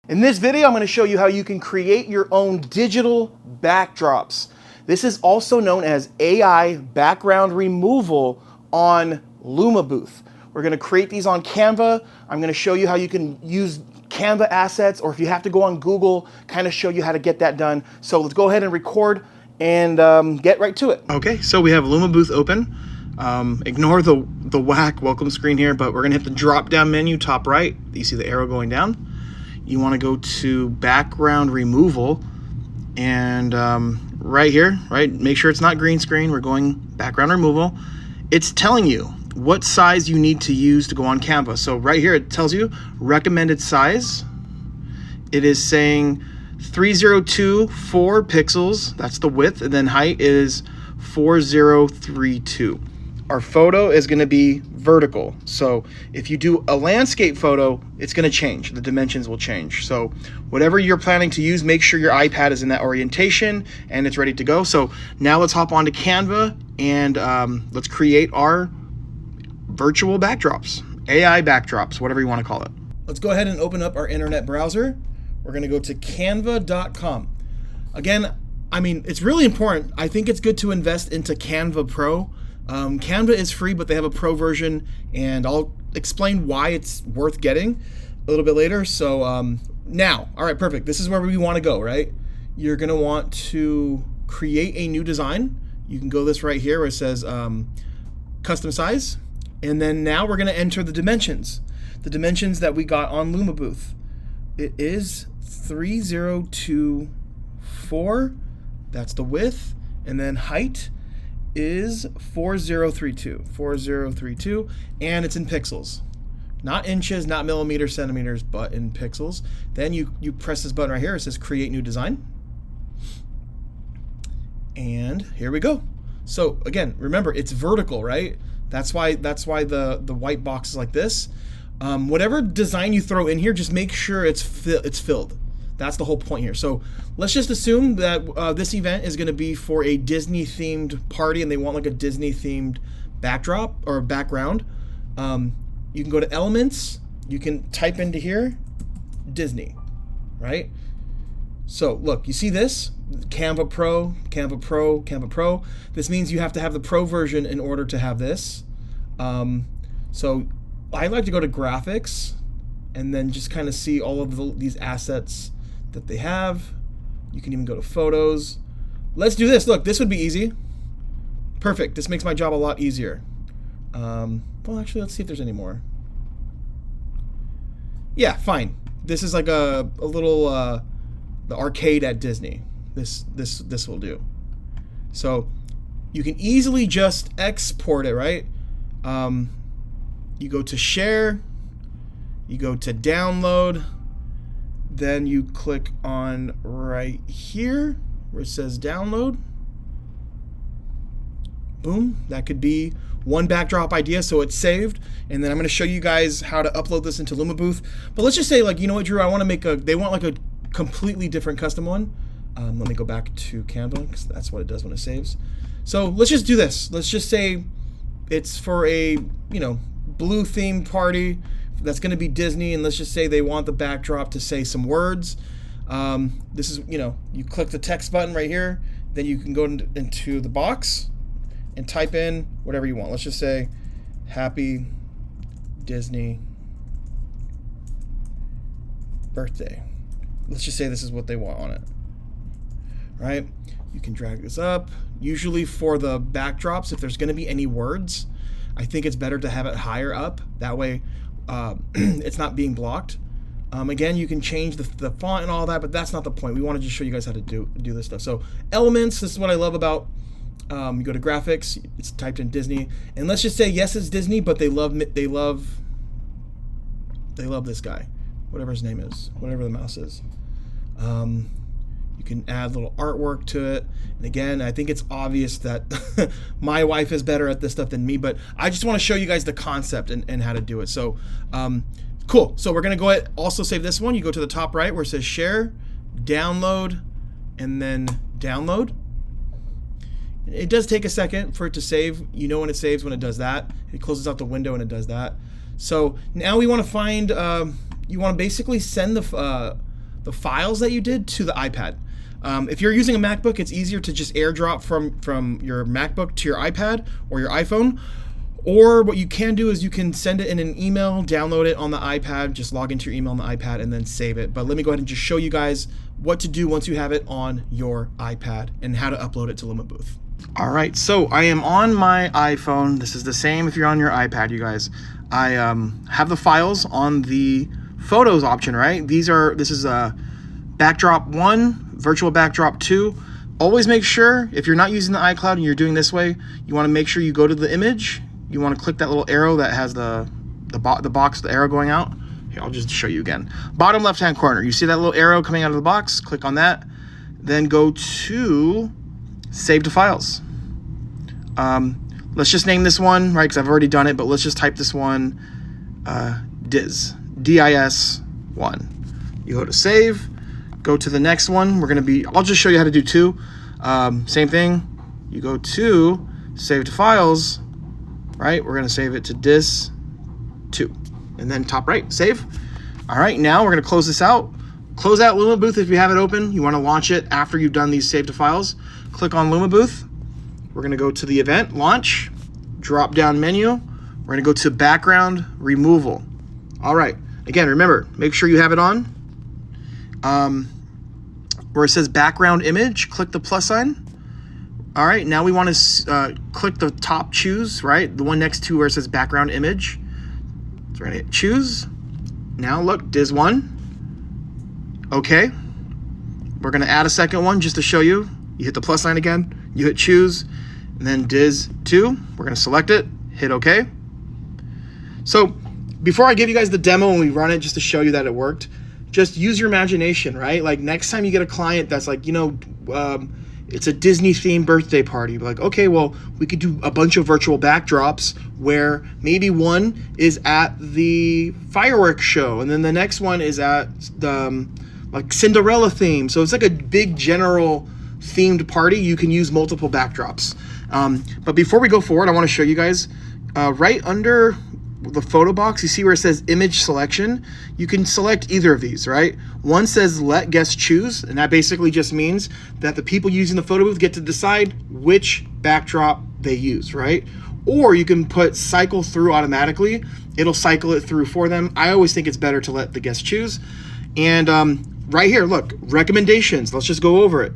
In this video, I'm going to show you how you can create your own digital backdrops. This is also known as AI background removal on LumaBooth. We're going to create these on Canva. I'm going to show you how you can use Canva assets, or if you have to go on Google, kind of show you how to get that done. So let's go ahead and record and get right to it. Okay, so we have LumaBooth open. Ignore the whack welcome screen here, but we're going to hit the drop down menu top right. You see the arrow going down. You want to go to background removal, and right here, right, make sure it's not green screen. We're going background removal. It's telling you what size you need to use to go on Canva. So right here it tells you recommended size. It is saying 3024 pixels, that's the width, and then height is 4032. Our photo is going to be vertical. So if you do a landscape photo, it's going to change. The dimensions will change. So whatever you're planning to use, make sure your iPad is in that orientation and it's ready to go. So now let's hop onto Canva and let's create our virtual backdrops, AI backdrops, whatever you want to call it. Let's go ahead and open up our internet browser. We're going to go to canva.com. Again, I mean, it's really important. I think it's good to invest into Canva Pro. Canva is free, but they have a pro version, and I'll explain why it's worth getting a little bit later. So now, all right, perfect. This is where we want to go, right? You're going to want to create a new design. You can go this right here where it says custom size. And then now we're going to enter the dimensions that we got on LumaBooth. It is 3024. That's the width. And then height is 4032, and it's in pixels, not inches, not millimeters, centimeters, but in pixels. Then you press this button right here. It says create new design, and here we go. So again, remember, it's vertical, right? That's why the white box is like this. Whatever design you throw in here, just make sure it's filled. That's the whole point here. So let's just assume that this event is going to be for a Disney themed party, and they want like a Disney themed backdrop or background. You can go to elements. You can type into here Disney, right? So look, you see this? Canva Pro, Canva Pro, Canva Pro. This means you have to have the Pro version in order to have this. So I like to go to graphics and then just kind of see all of these assets that they have. You can even go to photos. Let's do this. Look, this would be easy. Perfect. This makes my job a lot easier. Well, actually, let's see if there's any more. Yeah, fine. This is like a little the arcade at Disney. This will do. So you can easily just export it, right? You go to share. You go to download. Then you click on right here where it says download. Boom. That could be one backdrop idea, so it's saved. And then I'm going to show you guys how to upload this into LumaBooth. But let's just say, like, you know what, Drew? I want to make they want like a completely different custom one. Let me go back to Canva, because that's what it does when it saves. So let's just do this. Let's just say it's for a, blue themed party that's going to be Disney, and let's just say they want the backdrop to say some words. This is, you click the text button right here, then you can go into the box and type in whatever you want. Let's just say happy Disney birthday. Let's just say this is what they want on it, right? You can drag this up. Usually for the backdrops, if there's going to be any words, I think it's better to have it higher up. That way it's not being blocked. Again, you can change the font and all that, but that's not the point. We want to just show you guys how to do this stuff. So elements, this is what I love about, you go to graphics, it's typed in Disney, and let's just say, yes, it's Disney, but they love this guy, whatever his name is, whatever the mouse is. You can add little artwork to it. And again, I think it's obvious that my wife is better at this stuff than me, but I just want to show you guys the concept and how to do it. So cool. So we're going to go ahead, also save this one. You go to the top right where it says share, download, and then download. It does take a second for it to save. You know when it saves when it does that. It closes out the window and it does that. So now we want to find, you want to basically send the the files that you did to the iPad. If you're using a MacBook, it's easier to just airdrop from your MacBook to your iPad or your iPhone. Or what you can do is you can send it in an email, download it on the iPad, just log into your email on the iPad and then save it. But let me go ahead and just show you guys what to do once you have it on your iPad and how to upload it to LumaBooth. All right, so I am on my iPhone. This is the same if you're on your iPad, you guys. I have the files on the Photos option, right? This is a backdrop 1, virtual backdrop 2. Always make sure, if you're not using the iCloud and you're doing this way, you want to make sure you go to the image. You want to click that little arrow that has the box, the arrow going out. Here, I'll just show you again. Bottom left-hand corner, you see that little arrow coming out of the box? Click on that. Then go to Save to Files. Let's just name this one, right, because I've already done it, but let's just type this one, DIS, DIS 1. You go to Save, go to the next one. I'll just show you how to do 2. Same thing. You go to Save to Files, right? We're going to save it to DIS 2. And then top right, save. All right, now we're going to close this out. Close out LumaBooth if you have it open. You want to launch it after you've done these save to files. Click on LumaBooth. We're going to go to the event, launch, drop down menu. We're going to go to background removal. All right, again, remember, make sure you have it on. Where it says background image, click the plus sign. All right, now we want to click the top choose, right? The one next to where it says background image. So we're gonna hit choose. Now look, DIS 1. Okay. We're gonna add a second one just to show you. You hit the plus sign again, you hit choose, and then DIS 2. We're gonna select it, hit okay. So before I give you guys the demo and we run it just to show you that it worked, just use your imagination, right? Like next time you get a client that's like, it's a Disney themed birthday party. Like, okay, well, we could do a bunch of virtual backdrops where maybe one is at the fireworks show and then the next one is at the like Cinderella theme. So it's like a big general themed party. You can use multiple backdrops. But before we go forward, I want to show you guys right under the photo box, you see where it says image selection. You can select either of these, right? One says let guests choose, and that basically just means that the people using the photo booth get to decide which backdrop they use, right? Or you can put cycle through automatically. It'll cycle it through for them. I always think it's better to let the guests choose. And right here, look, recommendations. Let's just go over it.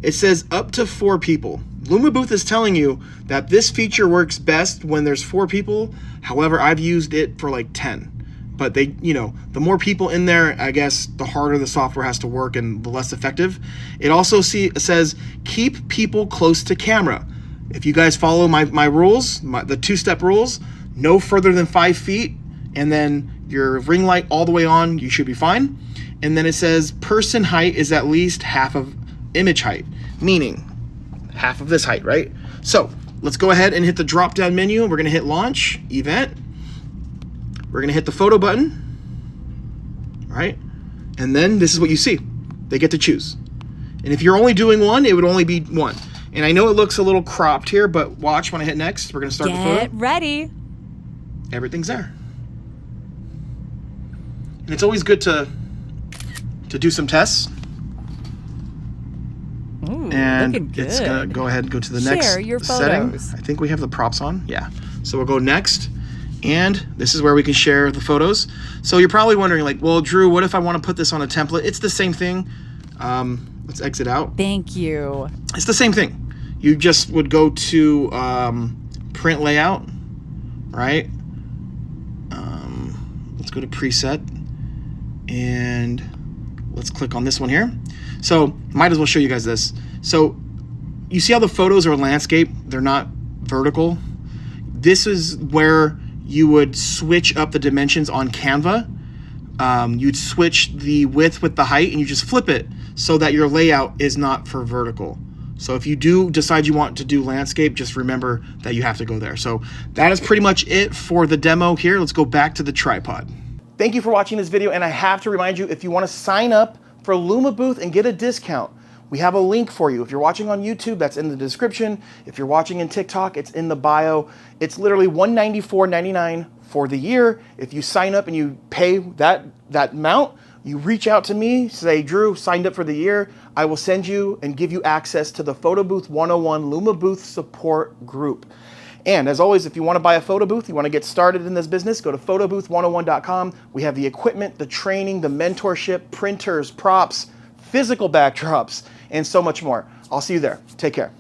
It says up to 4 people. LumaBooth is telling you that this feature works best when there's 4 people. However, I've used it for like 10. But the more people in there, I guess, the harder the software has to work and the less effective. It also says keep people close to camera. If you guys follow my rules, the 2-step rules, no further than 5 feet, and then your ring light all the way on, you should be fine. And then it says person height is at least half of image height, meaning half of this height, right? So let's go ahead and hit the drop down menu. We're gonna hit launch, event. We're gonna hit the photo button, right? And then this is what you see. They get to choose. And if you're only doing one, it would only be one. And I know it looks a little cropped here, but watch when I hit next. We're gonna start the photo. Get ready. Everything's there. And it's always good to do some tests. Ooh, and looking good. It's gonna go ahead and go to the next Share your setting. photos. I think we have the props on. Yeah. So we'll go next. And this is where we can share the photos. So you're probably wondering like, well, Drew, what if I want to put this on a template? It's the same thing. Let's exit out. Thank you. It's the same thing. You just would go to print layout, right? Let's go to preset and let's click on this one here. So might as well show you guys this. So you see how the photos are landscape? They're not vertical. This is where you would switch up the dimensions on Canva. You'd switch the width with the height and you just flip it so that your layout is not for vertical. So if you do decide you want to do landscape, just remember that you have to go there. So that is pretty much it for the demo here. Let's go back to the tripod. Thank you for watching this video. And I have to remind you, if you want to sign up for LumaBooth and get a discount, we have a link for you. If you're watching on YouTube, that's in the description. If you're watching in TikTok, it's in the bio. It's literally $194.99 for the year. If you sign up and you pay that amount, You reach out to me, say, Drew, signed up for the year. I will send you and give you access to the Photo Booth 101 LumaBooth support group. And as always, if you want to buy a photo booth, you want to get started in this business, go to photobooth101.com. We have the equipment, the training, the mentorship, printers, props, physical backdrops, and so much more. I'll see you there. Take care.